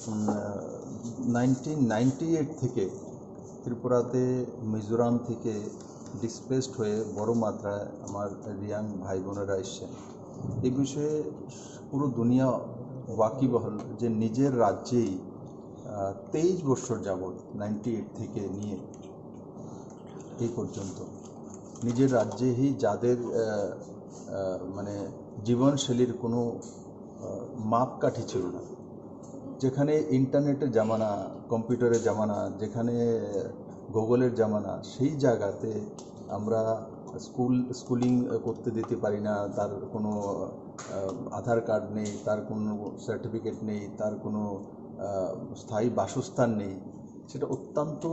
1998 থেকে ত্রিপুরাতে মিজোরাম থেকে ডিসপ্লেসড হয়ে বড় মাত্রায় আমার রিয়াং ভাই বোনেরা এসছেন। এই বিষয়ে পুরো দুনিয়া ওয়াকিবহাল যে নিজের রাজ্যেই 23 বছর যাবৎ 98 থেকে নিয়ে এই পর্যন্ত নিজের রাজ্যেই যাদের মানে জীবনশৈলীর কোনো মাপকাঠি ছিল না, যেখানে ইন্টারনেটের জামানা, কম্পিউটারের জামানা, যেখানে গুগলের জামানা, সেই জায়গাতে আমরা স্কুলিং করতে দিতে পারি না, তার কোনো আধার কার্ড নেই, তার কোনো সার্টিফিকেট নেই, তার কোনো স্থায়ী বাসস্থান নেই। সেটা অত্যন্ত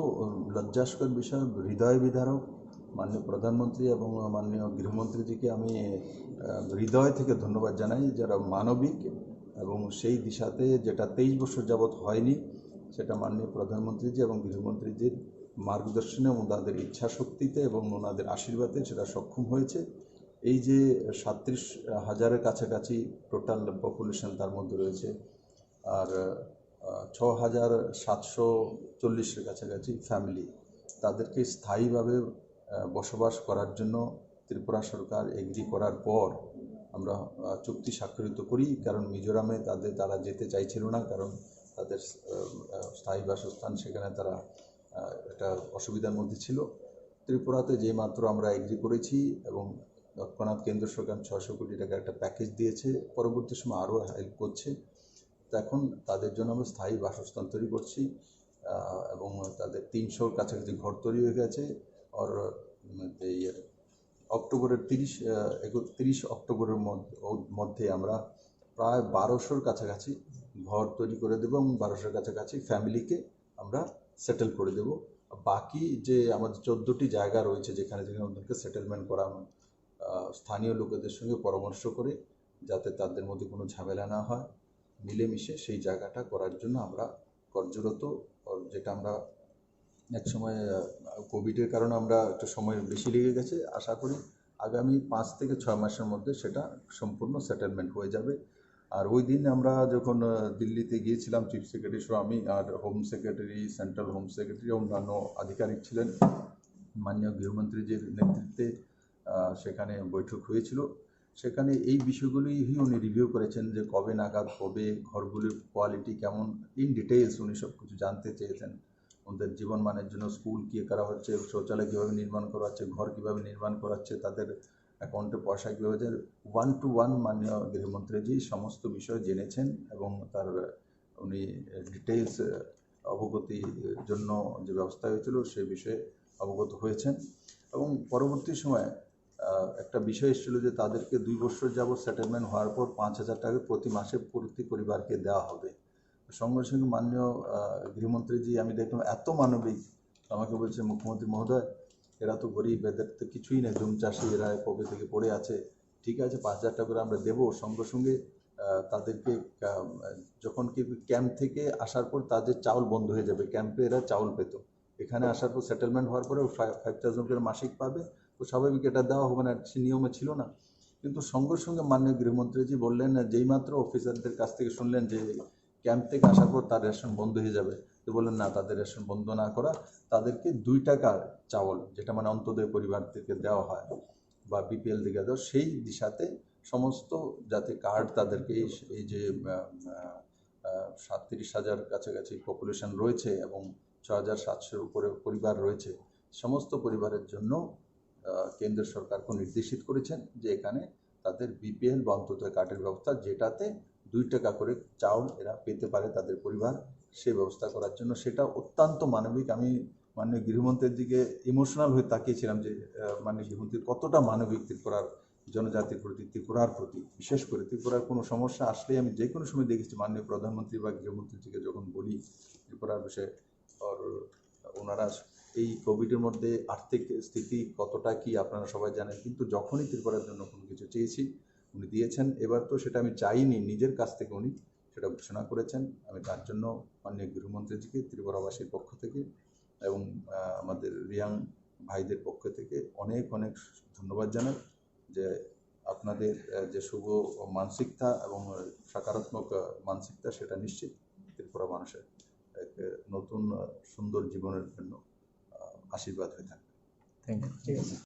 লজ্জাস্কর বিষয়, হৃদয় বিদারক। মাননীয় প্রধানমন্ত্রী এবং মাননীয় গৃহমন্ত্রীজিকে আমি হৃদয় থেকে ধন্যবাদ জানাই, যারা মানবিক এবং সেই দিশাতে যেটা 23 বছর যাবৎ হয়নি, সেটা মাননীয় প্রধানমন্ত্রীজি এবং গৃহমন্ত্রীজির মার্গদর্শনে এবং তাদের ইচ্ছাশক্তিতে এবং ওনাদের আশীর্বাদে সেটা সক্ষম হয়েছে। এই যে 37,000-এর কাছাকাছি টোটাল পপুলেশন তার মধ্যে রয়েছে, আর 6,740-এর কাছাকাছি ফ্যামিলি, তাদেরকে স্থায়ীভাবে বসবাস করার জন্য ত্রিপুরা সরকার এগ্রি করার পর আমরা চুক্তি স্বাক্ষরিত করি। কারণ মিজোরামে তারা যেতে চাইছিল না, কারণ তাদের স্থায়ী বাসস্থান সেখানে তারা একটা অসুবিধার মধ্যে ছিল। ত্রিপুরাতে যেই মাত্র আমরা এগ্রি করেছি এবং তৎক্ষণাৎ কেন্দ্র সরকার 600 কোটি টাকা একটা প্যাকেজ দিয়েছে, পরবর্তী সময় আরও হেল্প করছে। তো এখন তাদের জন্য আমরা স্থায়ী বাসস্থান তৈরি করছি এবং তাদের 300-র কাছাকাছি ঘর তৈরি হয়ে গেছে। আর এই অক্টোবরের 31 অক্টোবরের মধ্যে আমরা প্রায় 1200-র কাছাকাছি ঘর তৈরি করে দেবো এবং 1200-র কাছাকাছি ফ্যামিলিকে আমরা সেটেল করে দেব। বাকি যে আমাদের 14টি জায়গা রয়েছে যেখানে ওদেরকে সেটেলমেন্ট করানো, স্থানীয় লোকেদের সঙ্গে পরামর্শ করে, যাতে তাদের মধ্যে কোনো ঝামেলা না হয়, মিলেমিশে সেই জায়গাটা করার জন্য আমরা কার্যরত। যেটা আমরা এক সময় কোভিডের কারণে আমরা একটু সময় বেশি লেগে গেছে, আশা করি আগামী 5 থেকে 6 মাসের মধ্যে সেটা সম্পূর্ণ সেটেলমেন্ট হয়ে যাবে। আর ওই দিন আমরা যখন দিল্লিতে গিয়েছিলাম, চিফ সেক্রেটারি সহ আমি আর home secretary, central home secretary, অন্যান্য আধিকারিক ছিলেন, মাননীয় গৃহমন্ত্রীজির নেতৃত্বে সেখানে বৈঠক হয়েছিল। সেখানে এই বিষয়গুলি উনি রিভিউ করেছেন যে কবে নাগাদ হবে, ঘরগুলির কোয়ালিটি কেমন, ইন ডিটেইলস উনি সব কিছু জানতে চেয়েছেন। ওদের জীবনমানের জন্য স্কুল কী করা হচ্ছে, শৌচালয় কীভাবে নির্মাণ করা হচ্ছে, ঘর কীভাবে নির্মাণ করা হচ্ছে, তাদের অ্যাকাউন্টে পয়সা কীভাবে, 1-to-1 মাননীয় গৃহমন্ত্রীজি সমস্ত বিষয় জেনেছেন এবং তার উনি ডিটেইলস অবগতির জন্য যে ব্যবস্থা হয়েছিল সে বিষয়ে অবগত হয়েছেন। এবং পরবর্তী সময়ে একটা বিষয় এসেছিল যে তাদেরকে 2 বছর যাবৎ সেটেলমেন্ট হওয়ার পর 5,000 টাকা প্রতি মাসে প্রতি পরিবারকে দেওয়া হবে। সঙ্গে সঙ্গে মাননীয় গৃহমন্ত্রীজি, আমি দেখলাম এত মানবিক, আমাকে বলছে, মুখ্যমন্ত্রী মহোদয়, এরা তো গরিব, এদের তো কিছুই নেই, জুম চাষি, এরা কবে থেকে পড়ে আছে, ঠিক আছে 5,000 টাকা করে আমরা দেবো। সঙ্গে সঙ্গে তাদেরকে যখন কি ক্যাম্প থেকে আসার পর তাদের চাউল বন্ধ হয়ে যাবে, ক্যাম্পে এরা চাউল পেত, এখানে আসার পর সেটেলমেন্ট হওয়ার পরে 5,000 করে মাসিক পাবে। তো স্বাভাবিক এটা দেওয়া হবে না, সে নিয়মে ছিল না। কিন্তু সঙ্গে সঙ্গে মাননীয় গৃহমন্ত্রীজি বললেন, যেই মাত্র অফিসারদের কাছ থেকে শুনলেন যে ক্যাম্প থেকে আসার পর তার রেশন বন্ধ হয়ে যাবে, তো বললেন না, তাদের রেশন বন্ধ না করা, তাদেরকে 2 টাকার চাউল, যেটা মানে অন্তোদয় পরিবার থেকে দেওয়া হয় বা বিপিএল থেকে দেওয়া, সেই দিশাতে সমস্ত যাতে কার্ড তাদেরকে এই যে 37,000 কাছাকাছি পপুলেশন রয়েছে এবং 6,700-এর উপরে পরিবার রয়েছে, সমস্ত পরিবারের জন্য কেন্দ্র সরকারকে নির্দেশিত করেছেন যে এখানে তাদের বিপিএল বা অন্তোদয় কার্ডের ব্যবস্থা, যেটাতে 2 টাকা করে চাউল এরা পেতে পারে তাদের পরিবার, সে ব্যবস্থা করার জন্য। সেটা অত্যন্ত মানবিক। আমি মাননীয় গৃহমন্ত্রীর দিকে ইমোশনাল হয়ে তাকিয়েছিলাম যে মাননীয় গৃহমন্ত্রী কতটা মানবিক ত্রিপুরার জনজাতির প্রতি, ত্রিপুরার প্রতি। বিশেষ করে ত্রিপুরার কোনো সমস্যা আসলেই আমি যে কোনো সময় দেখেছি মাননীয় প্রধানমন্ত্রী বা গৃহমন্ত্রীকে যখন বলি ত্রিপুরার বিষয়ে, আর ওনারা এই কোভিডের মধ্যে আর্থিক স্থিতি কতটা কি আপনারা সবাই জানেন, কিন্তু যখনই ত্রিপুরার জন্য কোনো কিছু চেয়েছি উনি দিয়েছেন। এবার তো সেটা আমি চাইনি, নিজের কাছ থেকে উনি সেটা ঘোষণা করেছেন। আমি তার জন্য মাননীয় গৃহমন্ত্রীজিকে ত্রিপুরাবাসীর পক্ষ থেকে এবং আমাদের রিয়াং ভাইদের পক্ষ থেকে অনেক অনেক ধন্যবাদ জানাই যে আপনাদের যে শুভ মানসিকতা এবং সকারাত্মক মানসিকতা, সেটা নিশ্চিত ত্রিপুরা মানুষের এক নতুন সুন্দর জীবনের জন্য আশীর্বাদ হয়ে থাকবে। Thank you. ঠিক আছে।